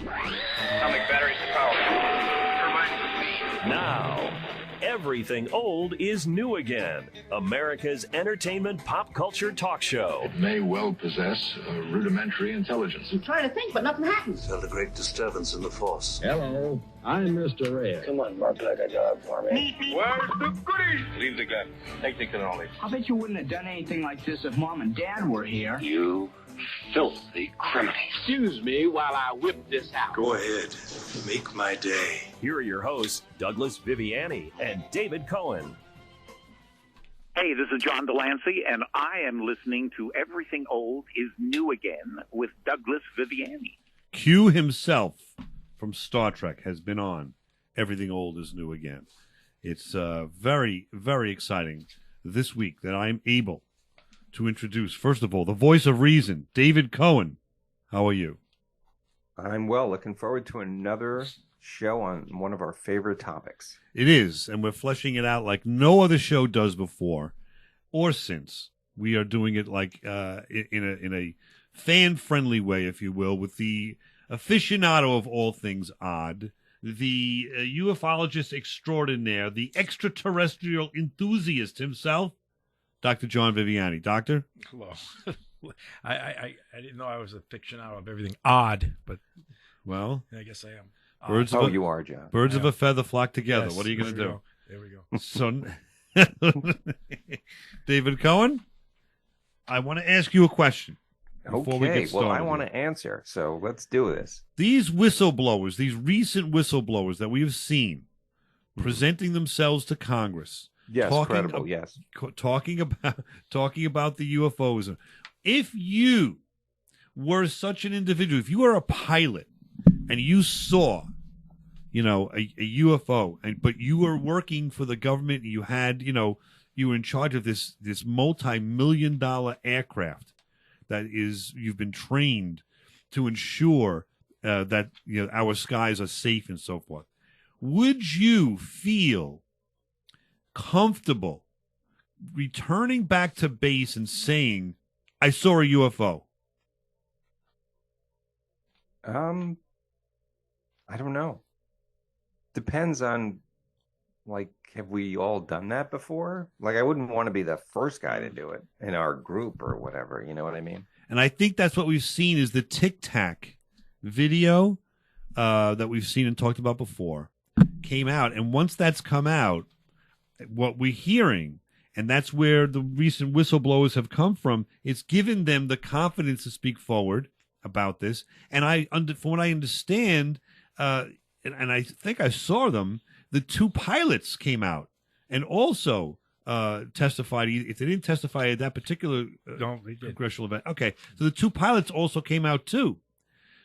Atomic batteries to power. Now, Everything Old is New Again, America's entertainment pop culture talk show. It may well possess a rudimentary intelligence. I'm trying to think, but nothing happens. Felt a great disturbance in the force. Hello, I'm Mr. Red. Come on, bark like a dog for me. Where's the goodies? Leave the gun. Take the cannoli. I bet you wouldn't have done anything like this if Mom and Dad were here. You filthy criminal. Excuse me while I whip this out. Go ahead. Make my day. Here are your hosts, Douglas Viviani and David Cohen. Hey, this is John Delancey, and I am listening to Everything Old is New Again with Douglas Viviani. Q himself from Star Trek has been on Everything Old is New Again. It's very, very exciting this week that I'm able to introduce, first of all, the voice of reason, David Cohen. How are you? I'm well. Looking forward to another show on one of our favorite topics. It is, and we're fleshing it out like no other show does before or since. We are doing it like in a fan-friendly way, if you will, with the aficionado of all things odd, the ufologist extraordinaire, the extraterrestrial enthusiast himself, Dr. John Viviani. Doctor? Hello. I didn't know I was a aficionado of everything odd, but well, I guess I am. You are, John. Birds of a feather flock together. Yes, what are you going to do? There we go. So, David Cohen, I want to ask you a question before we get started. Well, I want to answer, so let's do this. These whistleblowers, these recent whistleblowers that we have seen presenting themselves to Congress, yes, credible, yes, talking about the UFOs. If you were such an individual, if you were a pilot and you saw, a UFO, but you were working for the government, and you had, you were in charge of this multi-million-dollar aircraft that you've been trained to ensure that our skies are safe and so forth. Would you feel comfortable returning back to base and saying, I saw a UFO? I don't know. Depends on, have we all done that before? I wouldn't want to be the first guy to do it in our group or whatever. You know what I mean? And I think that's what we've seen is the Tic Tac video that we've seen and talked about before came out. And once that's come out, what we're hearing, and that's where the recent whistleblowers have come from, it's given them the confidence to speak forward about this. And from what I understand, and I think I saw them, the two pilots came out and also testified. If they didn't testify at that particular congressional event, okay. So the two pilots also came out too.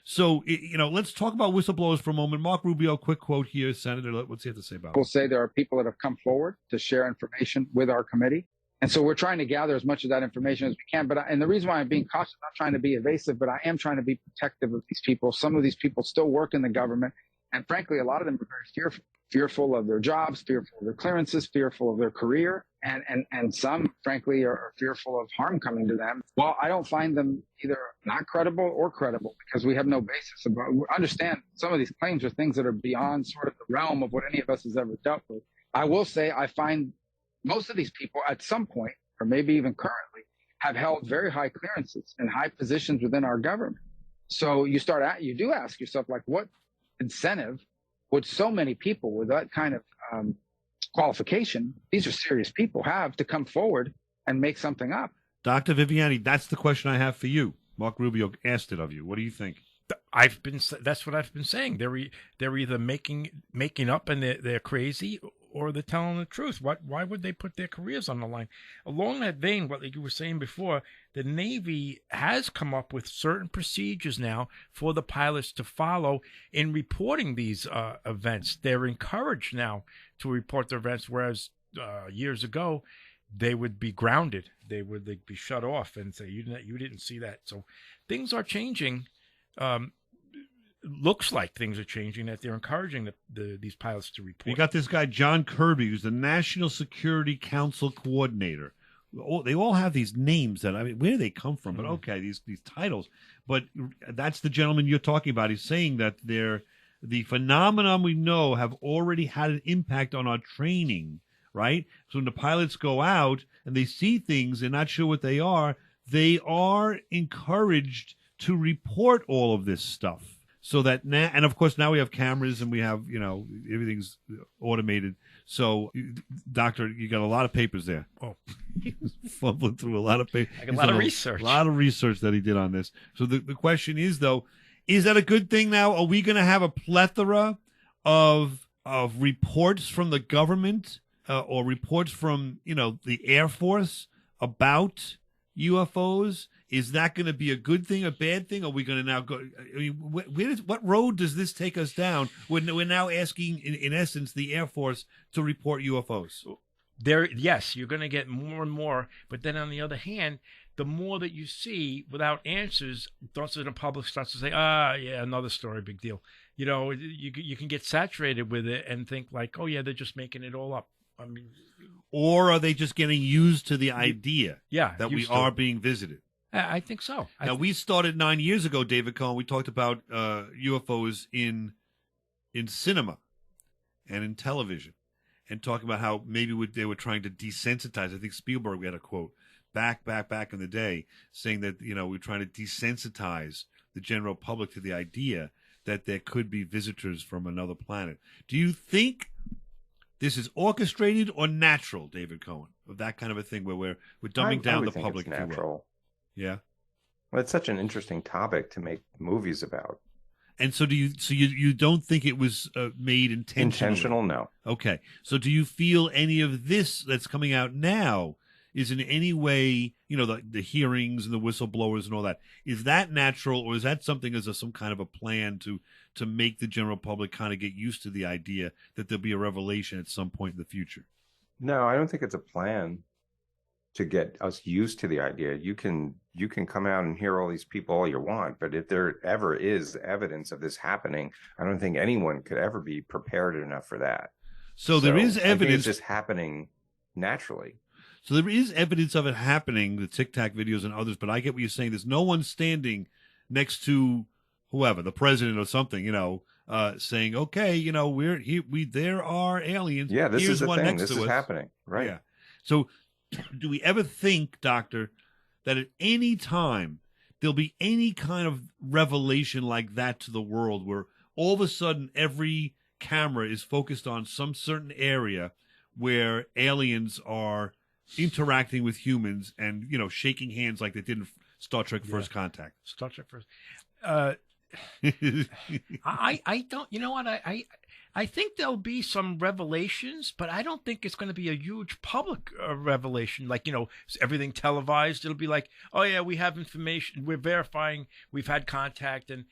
So, let's talk about whistleblowers for a moment. Mark Rubio, quick quote here, Senator. What's he have to say about it? We'll say there are people that have come forward to share information with our committee. And so we're trying to gather as much of that information as we can. And the reason why I'm being cautious, I'm not trying to be evasive, but I am trying to be protective of these people. Some of these people still work in the government. And frankly, a lot of them are very fearful of their jobs, fearful of their clearances, fearful of their career. And some, frankly, are fearful of harm coming to them. Well, I don't find them either not credible or credible because we have no basis. Understand some of these claims are things that are beyond sort of the realm of what any of us has ever dealt with. I will say I find most of these people at some point, or maybe even currently, have held very high clearances and high positions within our government. So you do ask yourself, what incentive would so many people with that kind of qualification, these are serious people, have to come forward and make something up? Dr. Viviani, that's the question I have for you. Mark Rubio asked it of you. What do you think? That's what I've been saying. They're either making up and they're crazy, or they're telling the truth. Why would they put their careers on the line? Along that vein, what you were saying before, the Navy has come up with certain procedures now for the pilots to follow in reporting these events. They're encouraged now to report their events, whereas years ago they would be grounded. They'd be shut off and say, you didn't see that. So things are changing. Looks like things are changing, that they're encouraging these pilots to report. You got this guy, John Kirby, who's the National Security Council coordinator, they all have these names that, I mean, where do they come from? But okay, these titles. But that's the gentleman you're talking about. He's saying that the phenomenon we know have already had an impact on our training, right? So when the pilots go out and they see things, they're not sure what they are encouraged to report all of this stuff. So that now, and of course now we have cameras and we have, everything's automated. So, Doctor, you got a lot of papers there. Oh, fumbling through a lot of papers. I got a lot of research. A lot of research that he did on this. So the question is, though, is that a good thing now? Are we going to have a plethora of reports from the government or reports from, the Air Force about UFOs? Is that going to be a good thing, a bad thing? Are we going to now go? I mean, what road does this take us down? We're now asking, in essence, the Air Force to report UFOs. Yes, you're going to get more and more. But then on the other hand, the more that you see without answers, the public starts to say, yeah, another story, big deal. You can get saturated with it and think like, oh yeah, they're just making it all up. I mean, or are they just getting used to the idea that we are being visited? I think so. Now, we started 9 years ago, David Cohen. We talked about UFOs in cinema and in television, and talking about how maybe they were trying to desensitize. I think Spielberg had a quote back in the day saying that we're trying to desensitize the general public to the idea that there could be visitors from another planet. Do you think this is orchestrated or natural, David Cohen, of that kind of a thing where we're dumbing down the public? It's natural. Yeah. Well, it's such an interesting topic to make movies about. And so you don't think it was made intentionally? Intentional, no. Okay. So do you feel any of this that's coming out now is in any way, the hearings and the whistleblowers and all that, is that natural, or is that something as some kind of a plan to make the general public kind of get used to the idea that there'll be a revelation at some point in the future? No, I don't think it's a plan to get us used to the idea. You can come out and hear all these people all you want, but if there ever is evidence of this happening, I don't think anyone could ever be prepared enough for that. So there is evidence. I think it's just happening naturally. So there is evidence of it happening, the Tic Tac videos and others, but I get what you're saying. There's no one standing next to whoever, the president or something, saying, okay, we're here, there are aliens. Yeah, this is the one thing. next This to is us. happening, right? Yeah. So do we ever think, Doctor, that at any time there'll be any kind of revelation like that to the world where all of a sudden every camera is focused on some certain area where aliens are interacting with humans and, shaking hands like they did in Star Trek First Contact? Star Trek First. I don't, you know what? I think there'll be some revelations, but I don't think it's going to be a huge public revelation. Like, everything televised. It'll be like, oh yeah, we have information. We're verifying. We've had contact. And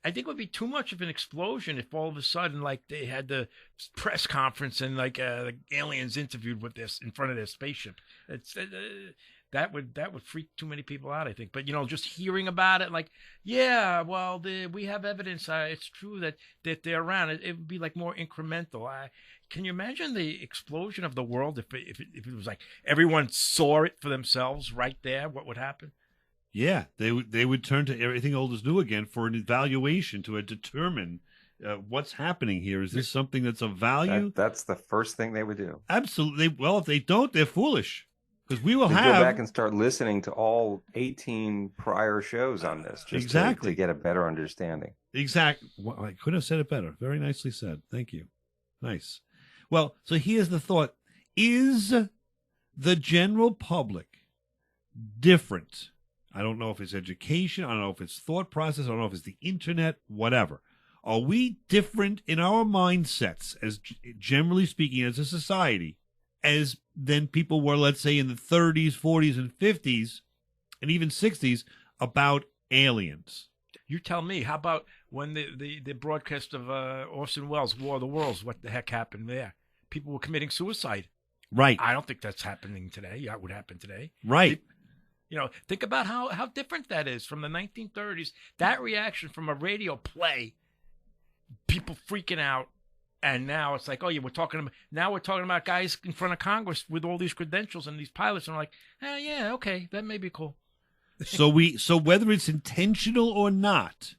I think it would be too much of an explosion if all of a sudden, like, they had the press conference and like the aliens interviewed with this in front of their spaceship. That would freak too many people out, I think. But, just hearing about it, like, yeah, well, we have evidence. It's true that they're around. It would be like more incremental. Can you imagine the explosion of the world if it was like everyone saw it for themselves right there? What would happen? Yeah, they would turn to Everything Old is New Again for an evaluation to determine what's happening here. Is this something that's of value? That's the first thing they would do. Absolutely. Well, if they don't, they're foolish. Because we will go have back and start listening to all 18 prior shows on this, just to get a better understanding. Exactly. Well, I couldn't have said it better. Very nicely said. Thank you. Nice. Well, so here's the thought: is the general public different? I don't know if it's education. I don't know if it's thought process. I don't know if it's the internet. Whatever. Are we different in our mindsets, as generally speaking, as a society, as than people were, let's say, in the 30s, 40s, and 50s, and even 60s about aliens? You tell me. How about when the broadcast of Orson Welles' War of the Worlds? What the heck happened there? People were committing suicide. Right. I don't think that's happening today. That would happen today. Right. Think about how different that is from the 1930s. That reaction from a radio play, people freaking out, And now it's like, oh yeah, we're talking about guys in front of Congress with all these credentials and these pilots, and I'm like, yeah, okay, that may be cool. So whether it's intentional or not,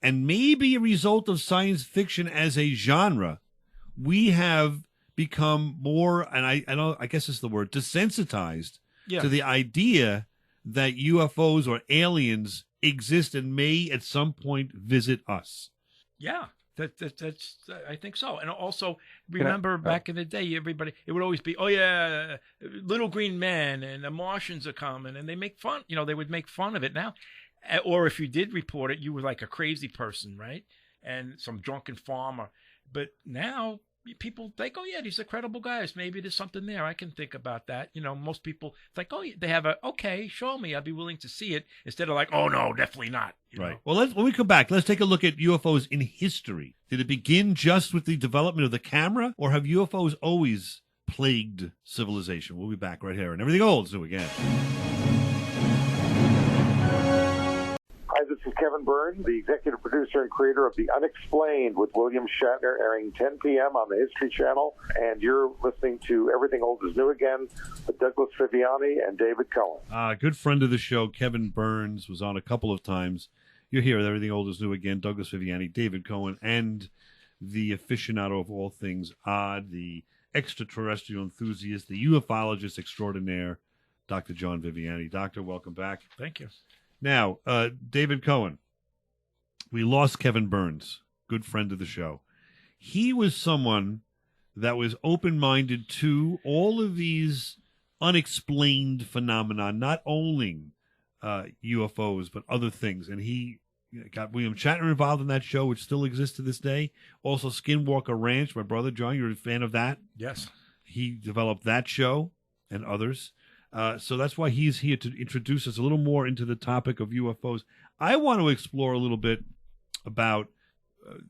and maybe a result of science fiction as a genre, we have become more, and I guess it's the word, desensitized to the idea that UFOs or aliens exist and may at some point visit us. Yeah. That's I think so. And also remember back in the day, it would always be, oh yeah, little green man and the Martians are coming, and they make fun, they would make fun of it now. Or if you did report it, you were like a crazy person, right? And some drunken farmer. But now people think, oh yeah, these are credible guys. Maybe there's something there. I can think about that. Most people think, oh, they have okay, show me. I'd be willing to see it, instead of like, oh no, definitely not. Right. Well, when we come back, let's take a look at UFOs in history. Did it begin just with the development of the camera, or have UFOs always plagued civilization? We'll be back right here, and Everything Old is New Again. Hi, this is Kevin Byrne, the executive producer and creator of The Unexplained with William Shatner, airing 10 p.m. on the History Channel. And you're listening to Everything Old is New Again with Douglas Viviani and David Cohen. Good friend of the show, Kevin Burns, was on a couple of times. You're here with Everything Old is New Again, Douglas Viviani, David Cohen, and the aficionado of all things odd, the extraterrestrial enthusiast, the ufologist extraordinaire, Dr. John Viviani. Doctor, welcome back. Thank you. Now, David Cohen, we lost Kevin Burns, good friend of the show. He was someone that was open-minded to all of these unexplained phenomena, not only UFOs, but other things. And he got William Shatner involved in that show, which still exists to this day. Also, Skinwalker Ranch, my brother John, you're a fan of that? Yes. He developed that show and others. So that's why he's here to introduce us a little more into the topic of UFOs. I want to explore a little bit about,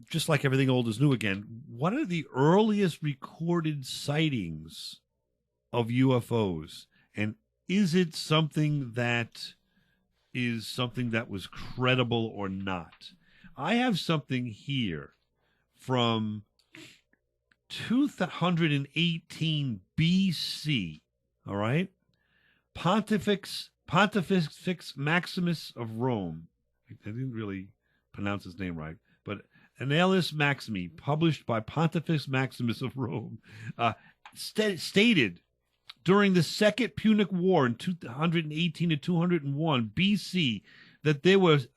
just like Everything Old is New Again, what are the earliest recorded sightings of UFOs? And is it something that was credible or not? I have something here from 218 BC, all right? Pontifex Maximus of Rome. I didn't really pronounce his name right, but Annales Maximi, published by Pontifex Maximus of Rome, stated during the Second Punic War in 218 to 201 BC that there was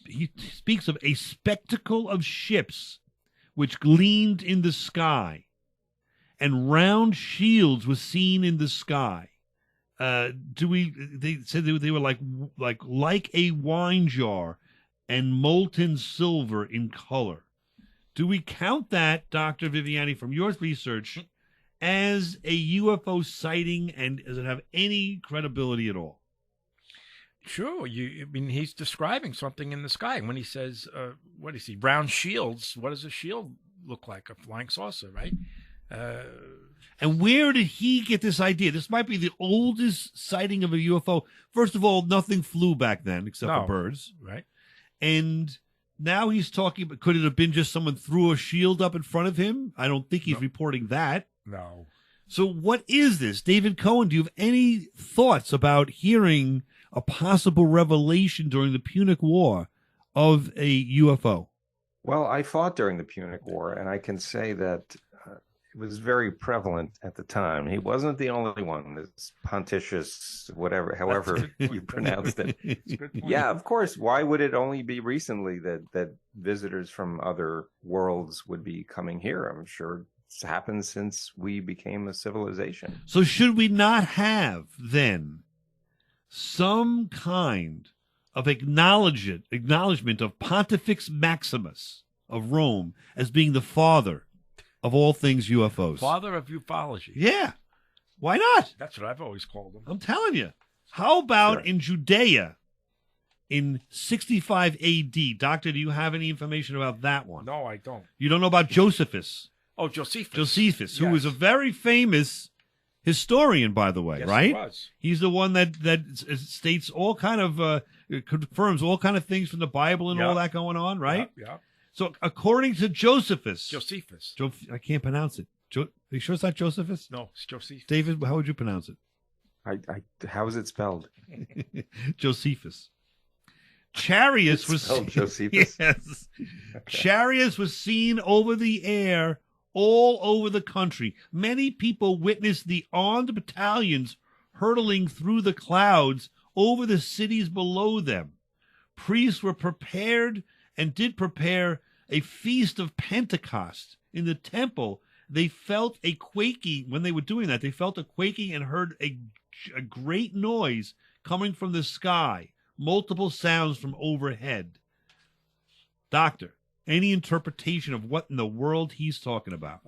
he speaks of a spectacle of ships which gleamed in the sky, and round shields were seen in the sky. They said they were like a wine jar and molten silver in color. Do we count that, Dr. Viviani, from your research, as a UFO sighting, and does it have any credibility at all? Sure. He's describing something in the sky. When he says, what is he, round shields, what does a shield look like? A flying saucer, right? And where did he get this idea? This might be the oldest sighting of a UFO. First of all, nothing flew back then except for birds. Right. And now he's talking about, could it have been just someone threw a shield up in front of him? I don't think he's reporting that. No. So what is this? David Cohen, do you have any thoughts about hearing a possible revelation during the Punic War of a UFO? Well, I fought during the Punic War, and I can say that it was very prevalent at the time. He wasn't the only one. This Pontius, however you pronounced it. Yeah, of course. Why would it only be recently that visitors from other worlds would be coming here? I'm sure it's happened since we became a civilization. So should we not have then some kind of acknowledgement of Pontifex Maximus of Rome as being the father of all things UFOs? Father of ufology. Yeah. Why not? That's what I've always called him. I'm telling you. How about in Judea in 65 AD? Doctor, do you have any information about that one? No, I don't. You don't know about Josephus? Oh, Josephus. Josephus, who was a very famous historian, by the way, yes, right? He was. He's the one that states all kind of, confirms all kind of things from the Bible and all that going on, right? Yeah. So according to Josephus. I can't pronounce it. Are you sure it's not Josephus? No, it's Josephus. David, how would you pronounce it? How is it spelled? Josephus. Chariots was Josephus. Yes. Chariots was seen over the air all over the country. Many people witnessed the armed battalions hurtling through the clouds over the cities below them. Priests were prepared and did prepare a feast of Pentecost in the temple. They felt a quaking when they were doing that. They felt a quaking and heard a great noise coming from the sky, multiple sounds from overhead. Doctor, any interpretation of what in the world he's talking about?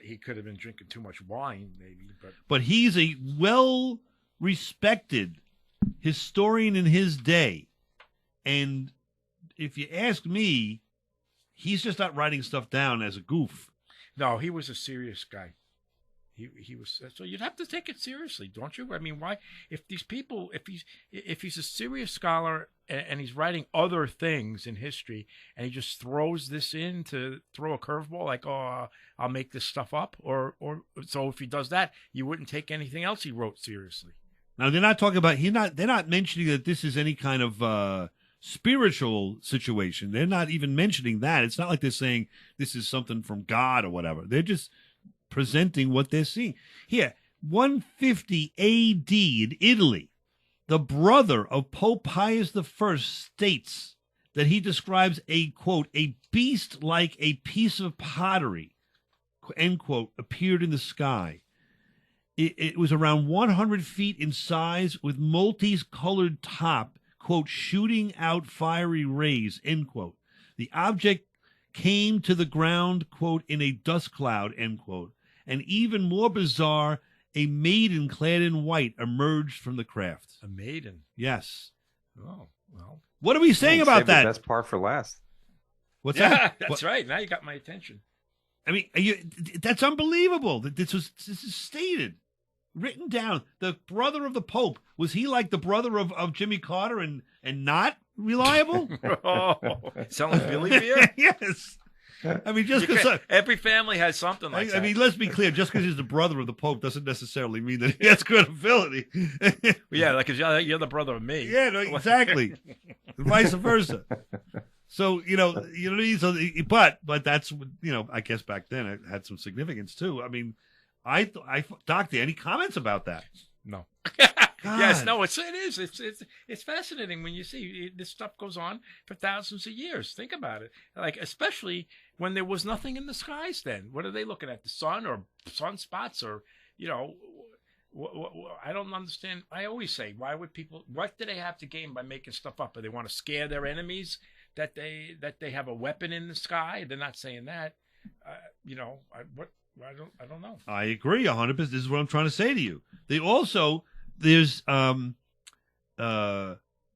He could have been drinking too much wine, maybe. But he's a well-respected historian in his day. And if you ask me, he's just not writing stuff down as a goof. No, he was a serious guy. He was, so you'd have to take it seriously, don't you? I mean, why? If these people, if he's a serious scholar and he's writing other things in history, and he just throws this in to throw a curveball, like, oh, I'll make this stuff up, or so if he does that, you wouldn't take anything else he wrote seriously. Now they're not talking about they're not mentioning that this is any kind of spiritual situation. They're not even mentioning that. It's not like they're saying this is something from God or whatever. They're just presenting what they're seeing. Here, 150 A.D. in Italy, the brother of Pope Pius I states that he describes a, quote, a beast like a piece of pottery, end quote, appeared in the sky. It was around 100 feet in size with multicolored top, quote, shooting out fiery rays, end quote. The object came to the ground, quote, in a dust cloud, end quote. And even more bizarre, a maiden clad in white emerged from the craft. A maiden? Yes. Oh, well. What are we saying about that? The best part for last. What's that? That's That's right. Now you got my attention. I mean, that's unbelievable that this is stated, written down. The brother of the Pope, was he like the brother of Jimmy Carter and not reliable? Selling Billy beer? Yes. I mean, just because every family has something like that. I mean, let's be clear. Just because he's the brother of the Pope doesn't necessarily mean that he has credibility. Yeah, like because you're the brother of me. Yeah, no, exactly. Vice versa. So you know what I mean. So, but that's I guess back then it had some significance too. I mean, Doctor, any comments about that? No. Yes, no, it is. It's fascinating when you see this stuff goes on for thousands of years. Think about it. Like, especially when there was nothing in the skies then. What are they looking at? The sun or sunspots or, I don't understand. I always say, why would people, what do they have to gain by making stuff up? Do they want to scare their enemies that they have a weapon in the sky? They're not saying that. I don't know. I agree 100%. This is what I'm trying to say to you. They also, there's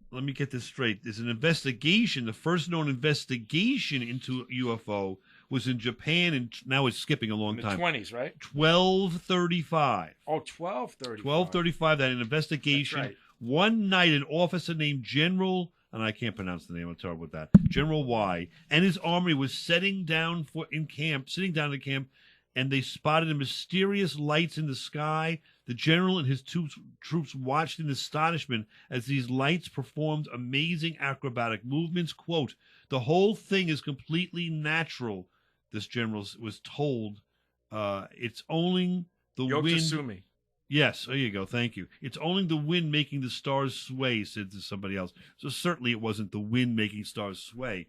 let me get this straight. There's an investigation. The first known investigation into UFO was in Japan, and now it's skipping a long time. In the 20s, right? 1235. Oh, 1235. 1235. That an investigation. That's right. One night, an officer named General, and I can't pronounce the name. I'm terrible with that. General Y and his army was sitting down in camp, and they spotted mysterious lights in the sky. The general and his troops watched in astonishment as these lights performed amazing acrobatic movements. Quote, the whole thing is completely natural, this general was told. It's only the wind. Yotasumi. Yes, there you go. Thank you. It's only the wind making the stars sway, said to somebody else. So certainly it wasn't the wind making stars sway.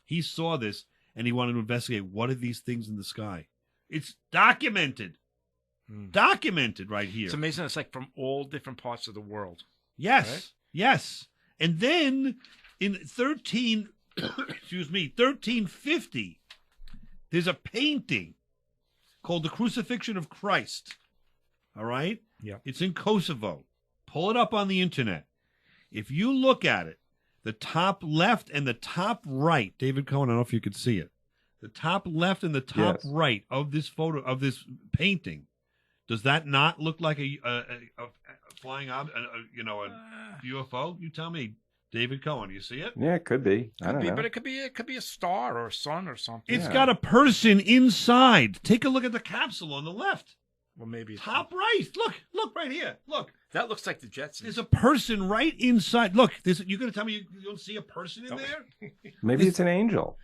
He saw this, and he wanted to investigate, what are these things in the sky? It's documented. Documented right here. It's amazing. It's like from all different parts of the world. Yes. Right? Yes. And then in 1350, there's a painting called The Crucifixion of Christ. All right? Yeah. It's in Kosovo. Pull it up on the internet. If you look at it, the top left and the top right, David Cohen, I don't know if you could see it. The top left and the top right of this photo, of this painting, does that not look like a flying object, a UFO? You tell me. David Cohen, you see it? Yeah, it could be. I don't know. But it could be a star or a sun or something. It's got a person inside. Take a look at the capsule on the left. Well, maybe top right. Look right here. Look. That looks like the Jetsons. There's a person right inside. Look, you're going to tell me you don't see a person in there? Maybe it's an angel.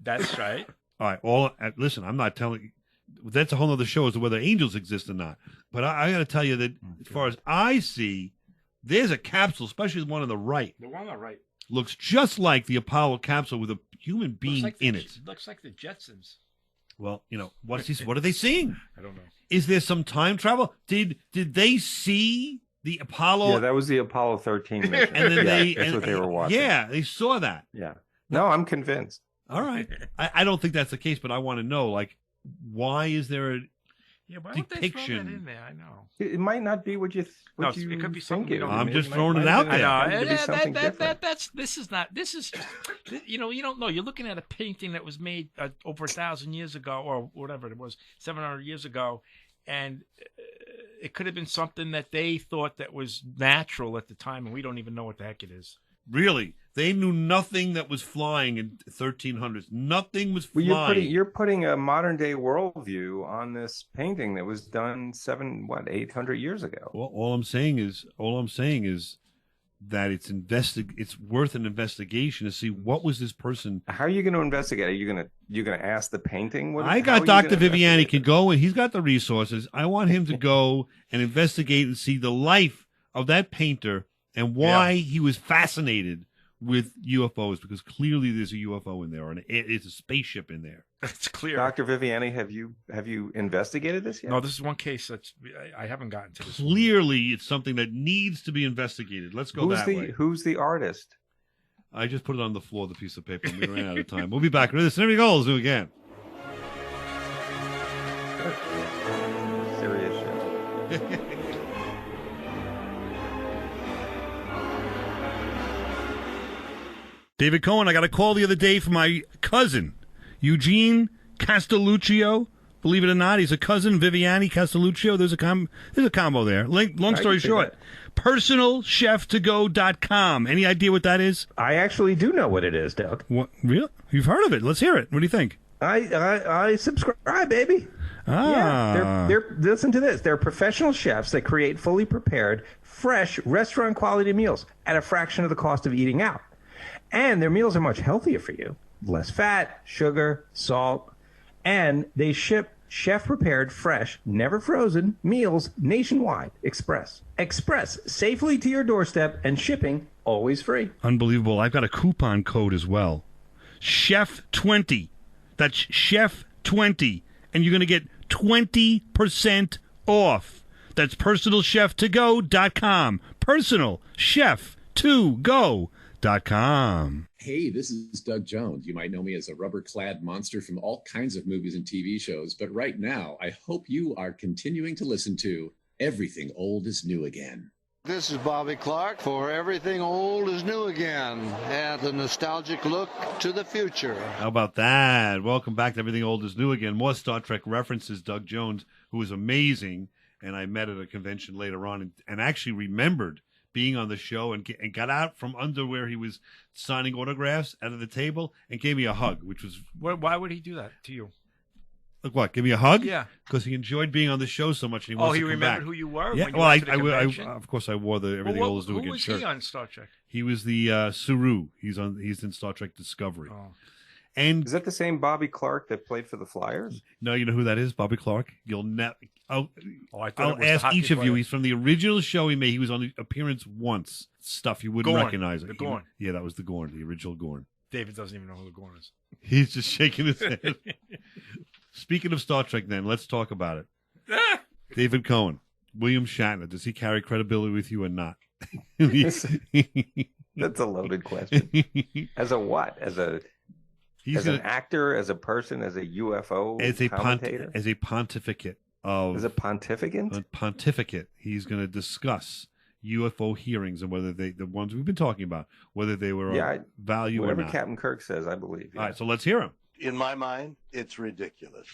That's right. All right. Listen, I'm not telling you. That's a whole other show as to whether angels exist or not. But I got to tell you that as far as I see, there's a capsule, especially the one on the right. The one on the right. Looks just like the Apollo capsule with a human being in it. Looks like the Jetsons. Well, what are they seeing? I don't know. Is there some time travel? Did they see the Apollo? Yeah, that was the Apollo 13 mission. And then that's what they were watching. Yeah, they saw that. Yeah. No, I'm convinced. All right. I don't think that's the case, but I want to know, why is there a why depiction? don't they throw that in there? I know. It might not be what you it could be something. I'm just throwing it out there. I know. This is you don't know. You're looking at a painting that was made over 1,000 years ago, or whatever it was, 700 years ago, and it could have been something that they thought that was natural at the time, and we don't even know what the heck it is. Really? They knew nothing that was flying in 1300s. Nothing was flying. You're putting a modern day worldview on this painting that was done 800 years ago. Well, all I'm saying is that it's worth an investigation to see what was this person. How are you going to investigate? Are you going to ask the painting? I got Dr. Viviani can go, and he's got the resources. I want him to go and investigate and see the life of that painter and why he was fascinated with UFOs, because clearly there's a UFO in there, and it's a spaceship in there. It's clear. Dr. Viviani, have you investigated this yet? No, this is one case I haven't gotten to. Clearly, it's something that needs to be investigated. Let's go way. Who's the artist? I just put it on the floor, the piece of paper, and we ran out of time. We'll be back with this. And Everything Old is New Again. Serious shit. David Cohen, I got a call the other day from my cousin, Eugene Castelluccio. Believe it or not, he's a cousin, Viviani Castelluccio. There's a combo there. Long story short, personalcheftogo.com. Any idea what that is? I actually do know what it is, Doug. What? Really? You've heard of it. Let's hear it. What do you think? I subscribe, baby. Yeah, they're listen to this. They're professional chefs that create fully prepared, fresh, restaurant-quality meals at a fraction of the cost of eating out. And their meals are much healthier for you. Less fat, sugar, salt. And they ship chef-prepared, fresh, never frozen meals nationwide. Express, safely to your doorstep, and shipping always free. Unbelievable. I've got a coupon code as well. Chef20. That's Chef20. And you're going to get 20% off. That's personalcheftogo.com. Personalchef2go.com. Hey, this is Doug Jones. You might know me as a rubber-clad monster from all kinds of movies and TV shows, but right now, I hope you are continuing to listen to Everything Old is New Again. This is Bobby Clark for Everything Old is New Again, and a nostalgic look to the future. How about that? Welcome back to Everything Old is New Again. More Star Trek references. Doug Jones, who was amazing, and I met at a convention later on and actually remembered being on the show and got out from under where he was signing autographs out of the table and gave me a hug, which was... Why would he do that to you? Look, what? Give me a hug? Yeah. Because he enjoyed being on the show so much. And he wants to come remembered back. Who you were? Yeah. Well, of course I wore the Everything Old is New Again shirt. Who was he on Star Trek? He was the Saru. He's in Star Trek Discovery. Oh. And is that the same Bobby Clark that played for the Flyers? No, you know who that is? Bobby Clark. You'll never. I'll ask each of you. He's from the original show he made. He was on the appearance once. Stuff you wouldn't recognize it. The Gorn. Yeah, that was the Gorn, the original Gorn. David doesn't even know who the Gorn is. He's just shaking his head. Speaking of Star Trek, then let's talk about it. David Cohen, William Shatner. Does he carry credibility with you or not? That's a loaded question. As a what? As an actor, as a person, as a UFO commentator? As a pontificate. As a pontificant? A pontificate. He's going to discuss UFO hearings and whether the ones we've been talking about, whether they were of value or not. Whatever Captain Kirk says, I believe. All right, so let's hear him. In my mind, it's ridiculous.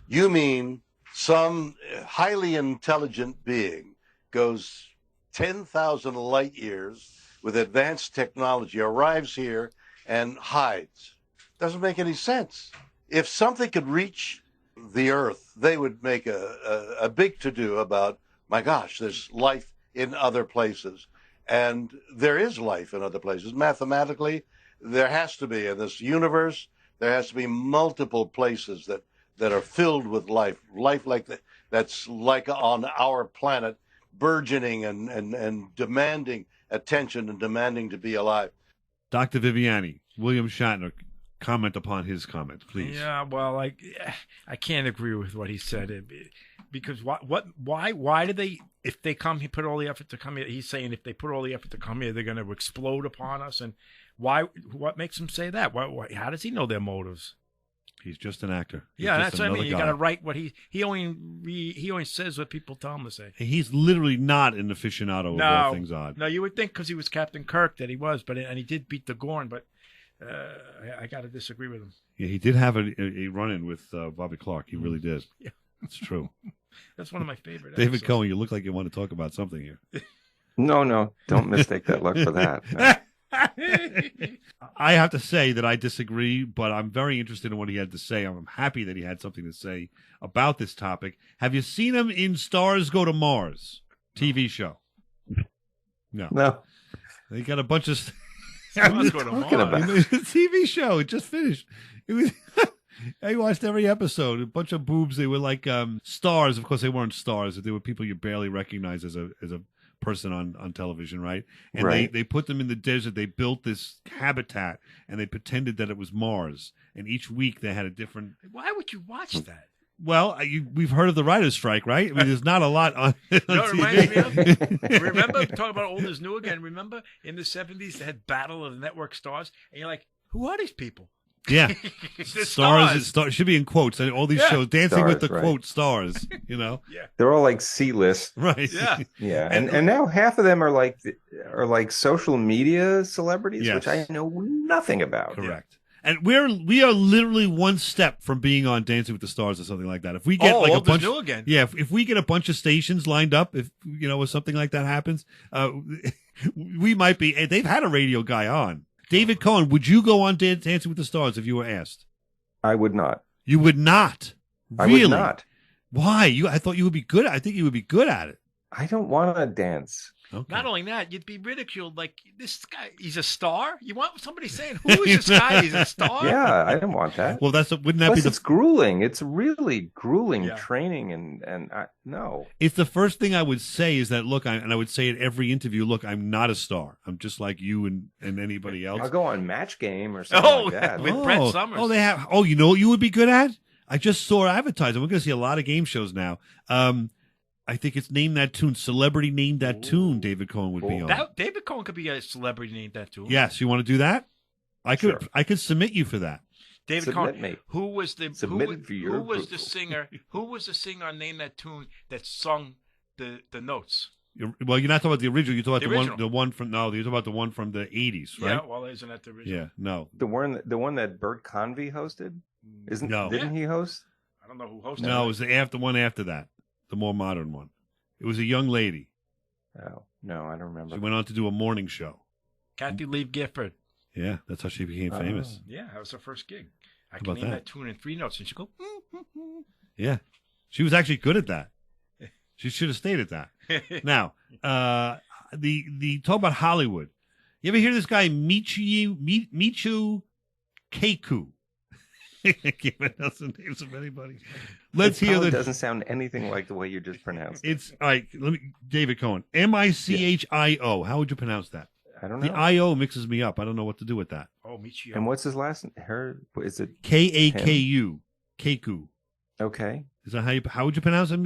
You mean some highly intelligent being goes 10,000 light years with advanced technology arrives here and hides. Doesn't make any sense. If something could reach the Earth, they would make a big to-do about, my gosh, there's life in other places. And there is life in other places. Mathematically, there has to be. In this universe, there has to be multiple places that are filled with life like that's like on our planet, burgeoning and demanding attention and demanding to be alive. Dr. Viviani, William Shatner, comment upon his comment, please. Yeah, well, I can't agree with what he said, because why do they, if they come, he put all the effort to come here, he's saying if they put all the effort to come here, they're going to explode upon us, and what makes him say that? How does he know their motives? He's just an actor. Yeah, that's what I mean. You got to write what he only says what people tell him to say. He's literally not an aficionado of all things odd. No, you would think because he was Captain Kirk that he was, and he did beat the Gorn, but I got to disagree with him. Yeah, he did have a run-in with Bobby Clark. He really did. Yeah, it's true. That's one of my favorite. David episodes. Cohen, you look like you want to talk about something here. No, don't mistake that look for that. No. I have to say that I disagree, but I'm very interested in what he had to say. I'm happy that he had something to say about this topic. Have you seen him in Stars Go to Mars TV show? No. They got a bunch of Stars Go to Mars. The TV show. It just finished. It was. I watched every episode. A bunch of boobs. They were like stars. Of course, they weren't stars. They were people you barely recognize as a person on television, right? And they put them in the desert. They built this habitat, and they pretended that it was Mars. And each week they had a different. Why would you watch that? Well, we've heard of the writers' strike, right? I mean, there's not a lot on. TV. Remember talking about old is new again? Remember in the 70s they had Battle of the Network Stars, and you're like, who are these people? Yeah, stars should be in quotes. And all these shows, Dancing stars, with the quote stars. You know, they're all like C-list, right? Yeah. And now half of them are like social media celebrities, which I know nothing about. Correct. And we are literally one step from being on Dancing with the Stars or something like that. If we get like a bunch, new again. Yeah, if we get a bunch of stations lined up, if or something like that happens, we might be. They've had a radio guy on. David Cohen, would you go on Dancing with the Stars if you were asked? I would not. You would not? Really? I would not. Why? I thought you would be good. I think you would be good at it. I don't want to dance. Okay. Not only that, you'd be ridiculed. Like, this guy, he's a star? You want somebody saying, who is this guy? He's a star? Yeah, I don't want that. Well, wouldn't that Plus, be the... it's grueling. It's really grueling training, and no. It's the first thing I would say is that, look, and I would say at every interview, look, I'm not a star. I'm just like you and anybody else. I'll go on Match Game or something like that. With Brett Summers. Oh, they have. Oh, you know what you would be good at? I just saw advertising. We're going to see a lot of game shows now. I think it's Name That Tune. Celebrity Name That Tune. David Cohen would be on. David Cohen could be a celebrity Name That Tune. Yes, you want to do that? I could submit you for that. David Submit Cohen. me. Who was the Submitted for your who was the approval. singer? Who was the singer on Name That Tune that sung the notes? Well, you're not talking about the original. You're talking about The the one from you're talking about the one from the 80s, right? Yeah, well, isn't that the original? Yeah, no. The one that Bert Convy hosted? Didn't he host? I don't know who hosted. No, it was the one after that, the more modern one. It was a young lady. Oh, no, I don't remember. She went on to do a morning show. Kathy Lee Gifford. Yeah, that's how she became famous. Yeah, that was her first gig. I about can name that? that tune in 3 notes, and she go. Yeah, she was actually good at that. She should have stayed at that. Now, the talk about Hollywood. You ever hear this guy Michio Kaku? I can't pronounce the names of anybody. Let's hear It the. doesn't sound anything like the way you just pronounced it. It's all right. David Cohen. Michio. How would you pronounce that? I don't know. The IO mixes me up. I don't know what to do with that. Oh, Michio. And what's his last name? Is it Kaku? Kaku. Okay. Is that how would you pronounce it?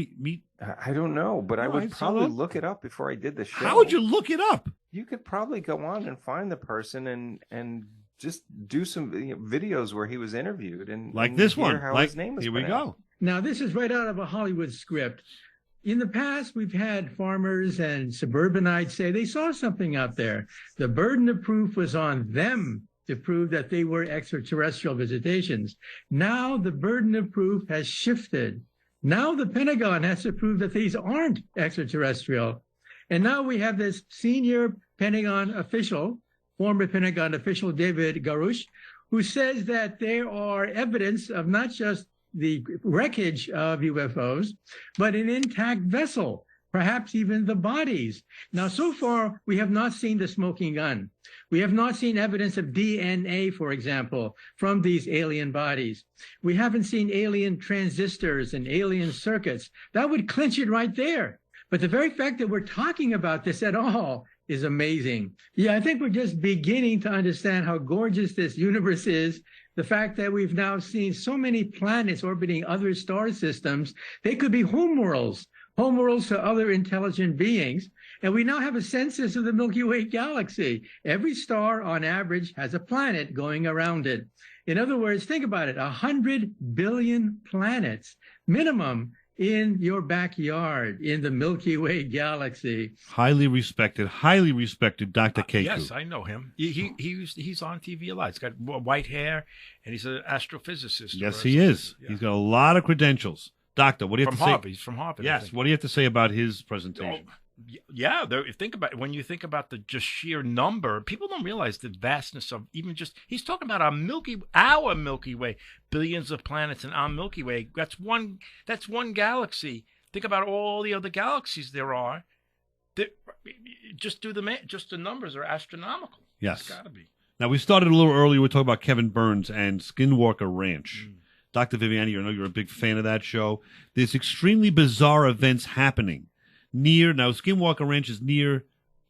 I don't know, but I would Alright, so probably look. look it up before I did the show. How would you look it up? You could probably go on and find the person and just do some videos where he was interviewed and Like and this hear one. How Like, his name was here we pronounced. go. Now, this is right out of a Hollywood script. In the past, we've had farmers and suburbanites say they saw something out there. The burden of proof was on them to prove that they were extraterrestrial visitations. Now the burden of proof has shifted. Now the Pentagon has to prove that these aren't extraterrestrial. And now we have this senior Pentagon official, former Pentagon official David Garouche, who says that there are evidence of not just the wreckage of UFOs, but an intact vessel, perhaps even the bodies. Now, so far, we have not seen the smoking gun. We have not seen evidence of DNA, for example, from these alien bodies. We haven't seen alien transistors and alien circuits. That would clinch it right there. But the very fact that we're talking about this at all is amazing. Yeah, I think we're just beginning to understand how gorgeous this universe is. The fact that we've now seen so many planets orbiting other star systems, they could be homeworlds to other intelligent beings. And we now have a census of the Milky Way galaxy. Every star, on average, has a planet going around it. In other words, think about it, 100 billion planets, minimum, in your backyard in the Milky Way galaxy. Highly respected Dr. Keku. Yes, I know him. He's on TV a lot. He's got white hair, and he's an astrophysicist. Yes, he is. Yeah. He's got a lot of credentials. Doctor, what do you have to say? He's from Harvard. Yes, what do you have to say about his presentation? Yeah, when you think about the just sheer number, people don't realize the vastness of even just, he's talking about our Milky Way, billions of planets in our Milky Way. That's one galaxy. Think about all the other galaxies there are. Just the numbers are astronomical. Yes. It's got to be. Now, we started a little earlier. We're talking about Kevin Burns and Skinwalker Ranch. Dr. Viviani, I know you're a big fan of that show. There's extremely bizarre events happening now Skinwalker Ranch is near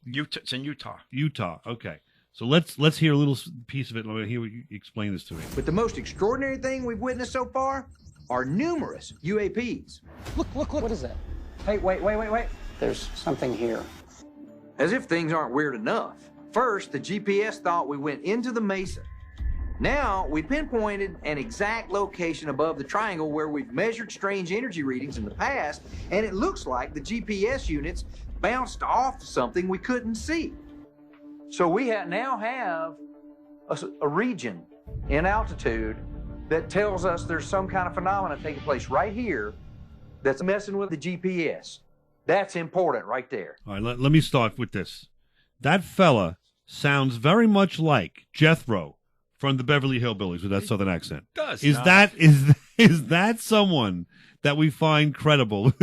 Utah. It's in Utah. Utah. Okay. So let's hear a little piece of it. Let me hear you explain this to me. But the most extraordinary thing we've witnessed so far are numerous UAPs. Look. What is that? Hey, wait. There's something here. As if things aren't weird enough. First, the GPS thought we went into the mesa. Now, we pinpointed an exact location above the triangle where we've measured strange energy readings in the past, and it looks like the GPS units bounced off something we couldn't see. So we now have a region in altitude that tells us there's some kind of phenomena taking place right here that's messing with the GPS. That's important right there. All right, let me start with this. That fella sounds very much like Jethro from the Beverly Hillbillies with that southern accent. Does is that someone that we find credible?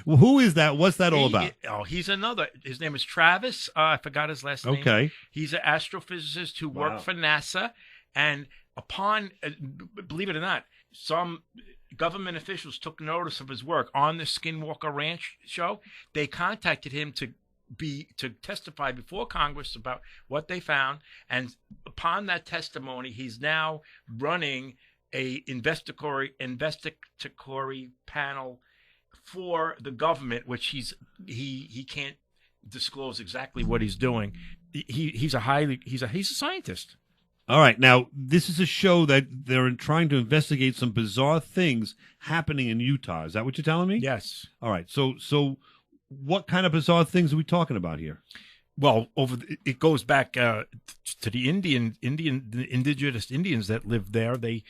Who is that? What's that all about? He's another. His name is Travis. I forgot his last name. Okay. He's an astrophysicist who worked for NASA, and upon, believe it or not, some government officials took notice of his work on the Skinwalker Ranch show. They contacted him to testify before Congress about what they found, and upon that testimony, he's now running a investigatory panel for the government, which he can't disclose exactly what he's doing. He's a scientist. All right, now this is a show that they're trying to investigate some bizarre things happening in Utah. Is that what you're telling me? Yes. All right, so what kind of bizarre things are we talking about here? Well, it goes back to the indigenous Indians that lived there. They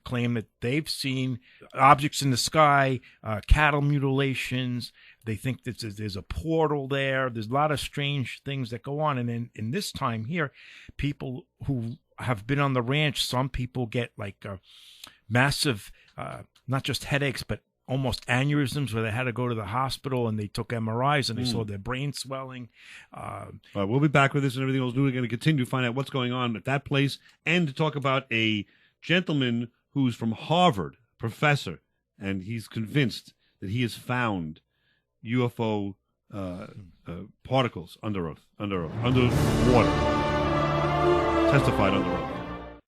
claim that they've seen objects in the sky, cattle mutilations. They think that there's a portal there. There's a lot of strange things that go on. And then in this time here, people who have been on the ranch, some people get like massive, not just headaches, but almost aneurysms where they had to go to the hospital and they took MRIs and they saw their brain swelling. All right, we'll be back with this and everything else. We're going to continue to find out what's going on at that place and to talk about a gentleman who's from Harvard, professor, and he's convinced that he has found UFO particles under water. Testified under oath.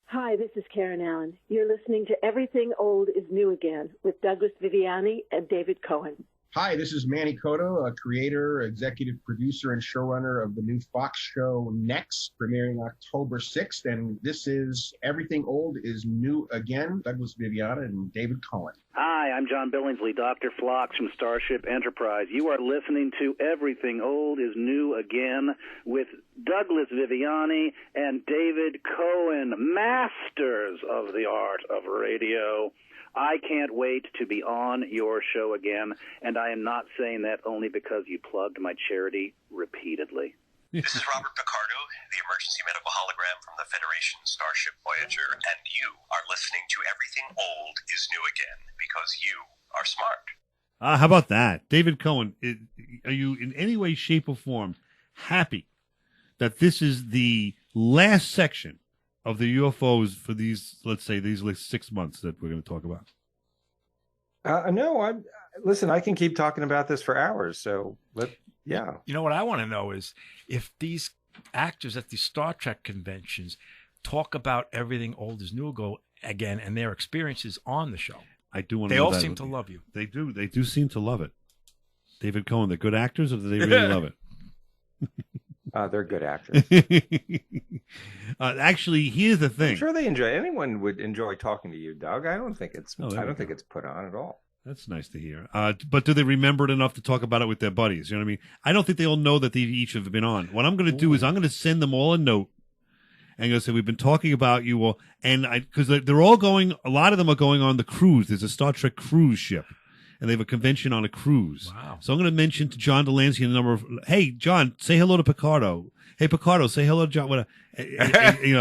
Hi, this is Karen Allen. You're listening to Everything Old is New Again with Douglas Viviani and David Cohen. Hi, this is Manny Cotto, a creator, executive producer, and showrunner of the new Fox show Next, premiering October 6th. And this is Everything Old is New Again, Douglas Viviani and David Cohen. Hi, Hi, I'm John Billingsley, Dr. Phlox from Starship Enterprise. You are listening to Everything Old is New Again with Douglas Viviani and David Cohen, masters of the art of radio. I can't wait to be on your show again, and I am not saying that only because you plugged my charity repeatedly. This is Robert Picardo, the emergency medical hologram from the Federation Starship Voyager, and you are listening to Everything Old is New Again, because you are smart. How about that? David Cohen, are you in any way, shape, or form happy that this is the last section of the UFOs for these, let's say, these 6 months that we're going to talk about? No, listen, I can keep talking about this for hours, so yeah. You know what I want to know is if these actors at these Star Trek conventions talk about Everything Old is New Again and their experiences on the show. I do want to They know all that. seem to love you. They do. They do seem to love it. David Cohen, they're good actors, or do they really love it? They're good actors. Actually, here's the thing. I'm sure they enjoy. Anyone would enjoy talking to you, Doug. I don't think it's. I don't think it's put on at all. That's nice to hear. But do they remember it enough to talk about it with their buddies? You know what I mean? I don't think they all know that they each have been on. What I'm going to do is I'm going to send them all a note and going to say, we've been talking about you all. And because they're all going, a lot of them are going on the cruise. There's a Star Trek cruise ship. And they have a convention on a cruise. Wow. So I'm going to mention to John Delancey a number of, hey, John, say hello to Picardo. Hey, Picardo, say hello to John.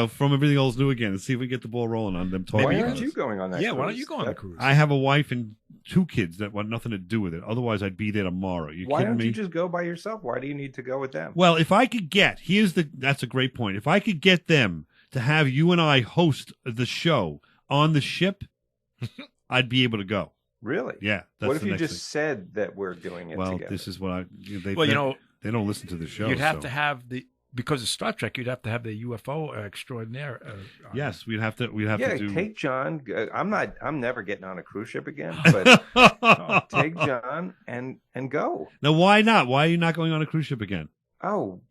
From Everything Old is New Again, and see if we can get the ball rolling on them talking. Why aren't you going on that cruise? Yeah, why don't you go on the cruise? I have a wife and 2 kids that want nothing to do with it. Otherwise, I'd be there tomorrow. Why don't you just go by yourself? Why do you need to go with them? Well, if I could get, that's a great point. If I could get them to have you and I host the show on the ship, I'd be able to go. Really? Yeah. What if you just said that we're doing it together? Well, this is what they don't listen to the show. You'd have to have because of Star Trek, you'd have to have the UFO Extraordinaire. Yes, we'd have to do. Take John. I'm never getting on a cruise ship again. But take John and go. Now, why not? Why are you not going on a cruise ship again? Oh,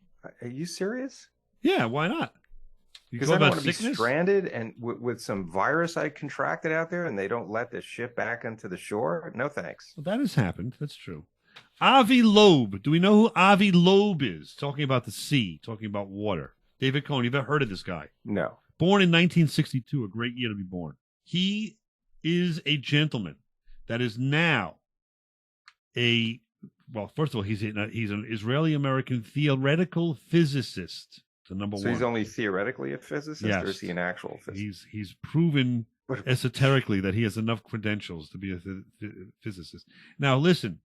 are you serious? Yeah, why not? Because I don't want to be stranded and with some virus I contracted out there, and they don't let the ship back onto the shore. No thanks. Well, that has happened. That's true. Avi Loeb. Do we know who Avi Loeb is? Talking about the sea, talking about water. David Cohen, you ever heard of this guy? No. Born in 1962, a great year to be born. He is a gentleman that is now first of all, he's an Israeli-American theoretical physicist. The number one. So he's only theoretically a physicist, yes. Or is he an actual physicist? He's proven esoterically that he has enough credentials to be a physicist. Now, listen.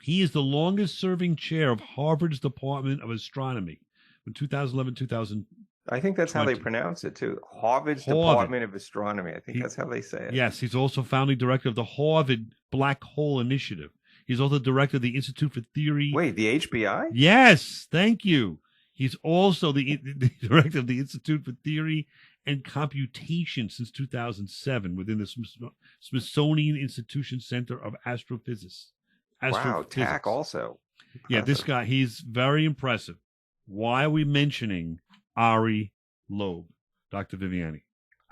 He is the longest-serving chair of Harvard's Department of Astronomy from 2011-2000. I think that's how they pronounce it, too. Harvard's Department of Astronomy. I think that's how they say it. Yes, he's also founding director of the Harvard Black Hole Initiative. He's also director of the Institute for Theory. Wait, the HBI? Yes, thank you. He's also the director of the Institute for Theory and Computation since 2007 within the Smithsonian Institution Center of Astrophysics. Wow, TAC also. Impressive. Yeah, this guy, he's very impressive. Why are we mentioning Ari Loeb, Dr. Viviani?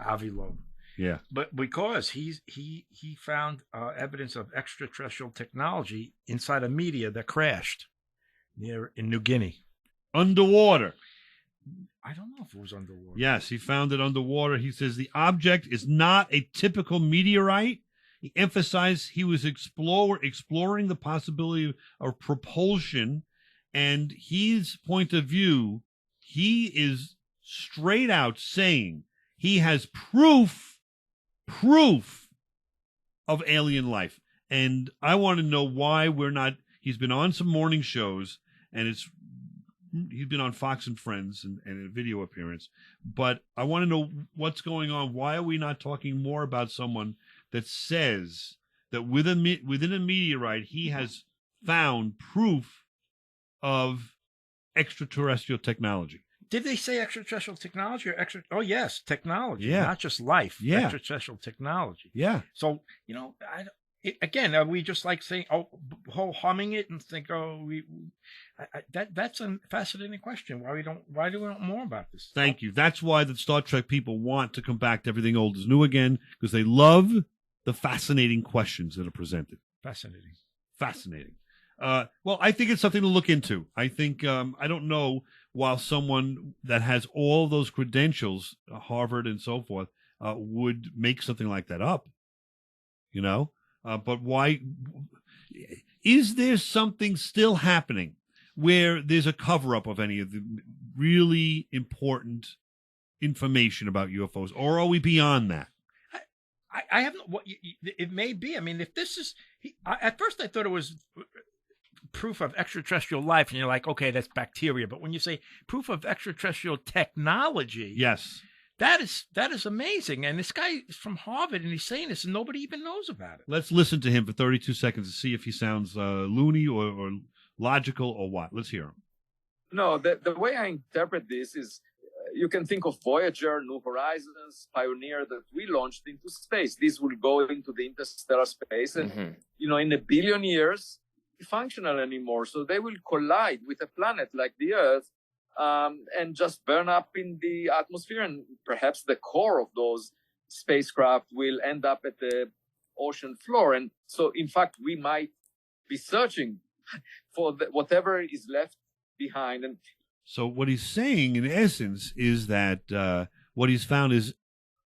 Avi Loeb. Yeah. But because he found evidence of extraterrestrial technology inside a meteor that crashed in New Guinea. Underwater. I don't know if it was underwater. Yes, he found it underwater. He says the object is not a typical meteorite. He emphasized he was exploring the possibility of propulsion, and his point of view, he is straight out saying he has proof of alien life. And I want to know why we're not. He's been on some morning shows, and he's been on Fox and Friends and a video appearance. But I want to know what's going on. Why are we not talking more about someone that says that within a meteorite he has found proof of extraterrestrial technology? Did they say extraterrestrial technology or Oh, yes, technology. Yeah. Not just life. Yeah. Extraterrestrial technology. Yeah. So, again, are we just like saying, humming it and think, that's a fascinating question. Why do we know more about this? Thank you. That's why the Star Trek people want to come back to Everything Old is New Again, because they love the fascinating questions that are presented. Fascinating. Well, I think it's something to look into. I think, I don't know, while someone that has all those credentials, Harvard and so forth, would make something like that up, but why? Is there something still happening where there's a cover-up of any of the really important information about UFOs, or are we beyond that? I have it may be. I mean, if this is, at first I thought it was proof of extraterrestrial life, and you're like, okay, that's bacteria. But when you say proof of extraterrestrial technology, yes, that is amazing. And this guy is from Harvard, and he's saying this, and nobody even knows about it. Let's listen to him for 32 seconds to see if he sounds loony or logical or what. Let's hear him. No, the way I interpret this is, you can think of Voyager, New Horizons, Pioneer, that we launched into space. These will go into the interstellar space, and in 1 billion years, be functional anymore. So they will collide with a planet like the Earth, and just burn up in the atmosphere, and perhaps the core of those spacecraft will end up at the ocean floor. And so, in fact, we might be searching for whatever is left behind. And so what he's saying, in essence, is that what he's found is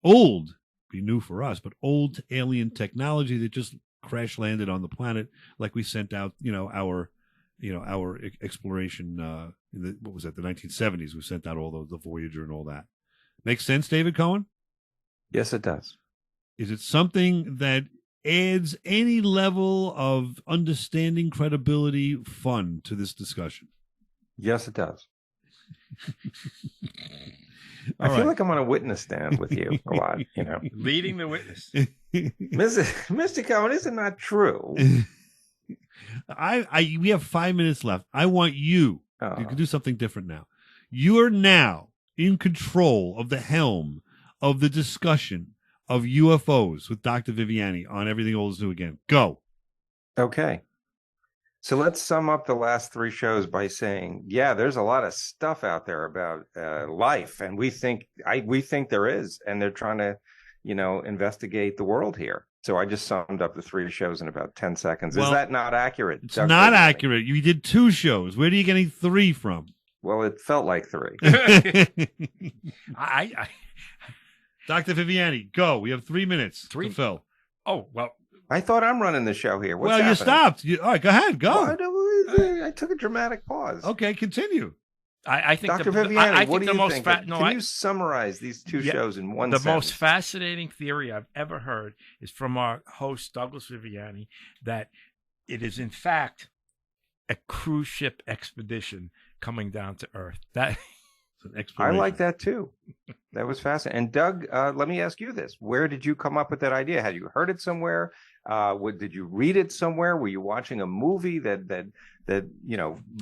old, be new for us, but old alien technology that just crash landed on the planet, like we sent out, our exploration in the, what was that, the 1970s. We sent out all the Voyager and all that. Makes sense, David Cohen? Yes, it does. Is it something that adds any level of understanding, credibility, fun to this discussion? Yes, it does. I All feel right. like I'm on a witness stand with you a lot, Leading the witness. Mr. Cohen, is it not true? We have 5 minutes left. I want you. You can do something different now. You are now in control of the helm of the discussion of UFOs with Dr. Viviani on Everything Old is New Again. Go. Okay. So let's sum up the last 3 shows by saying, yeah, there's a lot of stuff out there about life, and we think there is, and they're trying to, investigate the world here. So I just summed up the 3 shows in about 10 seconds. Is that not accurate? It's not accurate. You did 2 shows. Where are you getting 3 from? Well, it felt like 3. Dr. Viviani, go. We have 3 minutes to fill. Oh, well. I thought I'm running the show here. What's you happening? stopped. All right, go ahead. Go. Well, I took a dramatic pause. Okay, continue. I think Dr. Viviani, what do you think? Can you summarize these 2 shows in one sentence? The most fascinating theory I've ever heard is from our host, Douglas Viviani, that it is, in fact, a cruise ship expedition coming down to Earth. I like that, too. That was fascinating. And, Doug, let me ask you this. Where did you come up with that idea? Had you heard it somewhere? Did you read it somewhere? Were you watching a movie that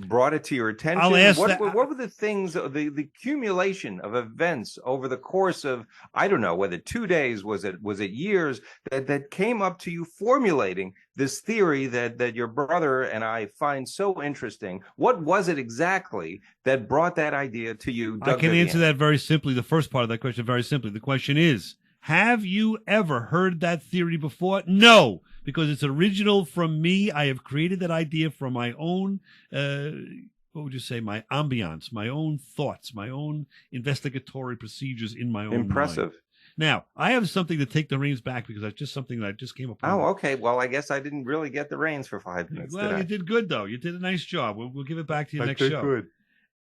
brought it to your attention? I'll ask what were the things, the accumulation of events over the course of, I don't know, whether 2 days, was it years, that came up to you formulating this theory that your brother and I find so interesting? What was it exactly that brought that idea to you, Doug I can Viviani? answer that very simply. The first part of that question very simply. The question is, have you ever heard that theory before? No, because it's original from me. I have created that idea from my own, what would you say, my ambiance, my own thoughts, my own investigatory procedures in my own Impressive. mind. Now, I have something to take the reins back because that's just something that I just came up with. Oh, okay. Well, I guess I didn't really get the reins for 5 minutes. Well, you did good, though. You did a nice job. We'll give it back to you next did show. good.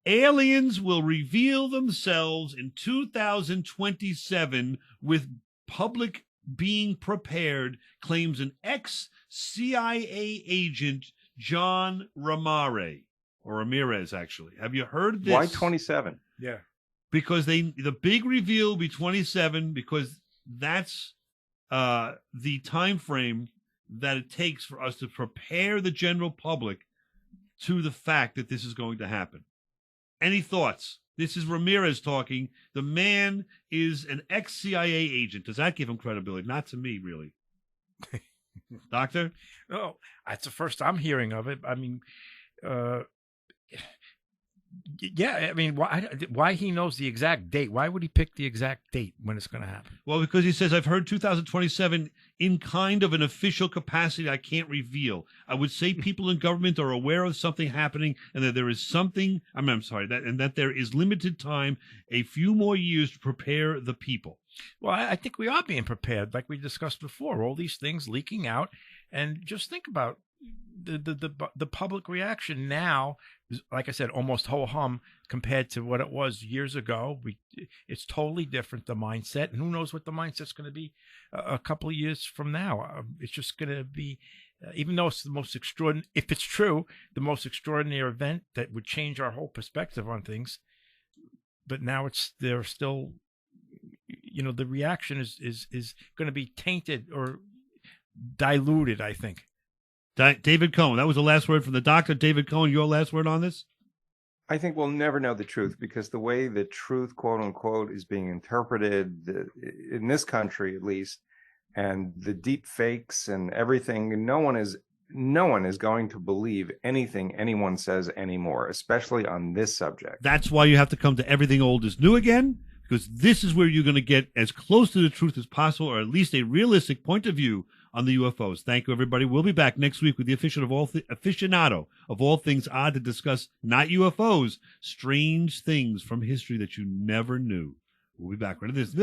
Aliens will reveal themselves in 2027 with public being prepared, claims an ex-CIA agent, John Ramirez, actually. Have you heard this? Why 27? Yeah. Because the big reveal will be 27, because that's the time frame that it takes for us to prepare the general public to the fact that this is going to happen. Any thoughts? This is Ramirez talking. The man is an ex-CIA agent. Does that give him credibility? Not to me, really. Doctor? No, that's the first I'm hearing of it. I mean, Yeah, I mean, why he knows the exact date? Why would he pick the exact date when it's going to happen? Well, because he says, I've heard 2027 in kind of an official capacity I can't reveal. I would say people in government are aware of something happening and that there is something, that there is limited time, a few more years to prepare the people. Well, I think we are being prepared, like we discussed before. All these things leaking out, and just think about the public reaction now. Like I said, almost ho-hum compared to what it was years ago. It's totally different, the mindset, and who knows what the mindset's going to be a couple of years from now. It's just going to be, even though it's the most extraordinary, if it's true, the most extraordinary event that would change our whole perspective on things. But now they're still, the reaction is going to be tainted or diluted, I think. David Cohen, that was the last word from the doctor. David Cohen, your last word on this? I think we'll never know the truth because the way the truth, quote unquote, is being interpreted in this country, at least, and the deep fakes and everything, no one is going to believe anything anyone says anymore, especially on this subject. That's why you have to come to Everything Old is New Again, because this is where you're going to get as close to the truth as possible, or at least a realistic point of view on the UFOs. Thank you, everybody. We'll be back next week with the aficionado of all things odd to discuss not UFOs, strange things from history that you never knew. We'll be back right after this.